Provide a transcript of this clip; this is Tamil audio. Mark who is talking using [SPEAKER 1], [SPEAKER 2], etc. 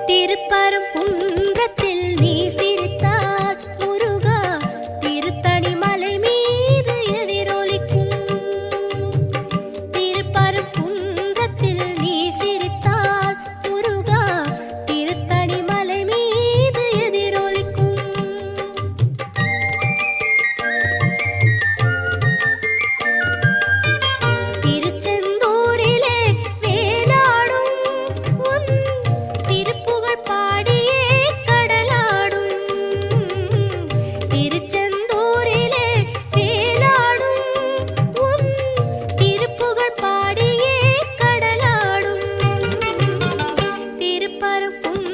[SPEAKER 1] திருப்பரங்குன்றத்தில் நீ சிரித்தால் முருகா திருத்தணி மலை மீது எதிரொலிக்கும். திருப்பரங்குன்றத்தில் நீ சிரித்தால் முருகா திருத்தணி மலை மீது எதிரொலிக்கும். திருச்செந்தூரிலே வேலாடும் உன் திருப்புகழ் பாடியே கடலாடும். திருச்செந்தூரிலே வேலாடும் உன் திருப்புகழ் பாடியே கடலாடும். திருப்பரங்குன்றத்தில்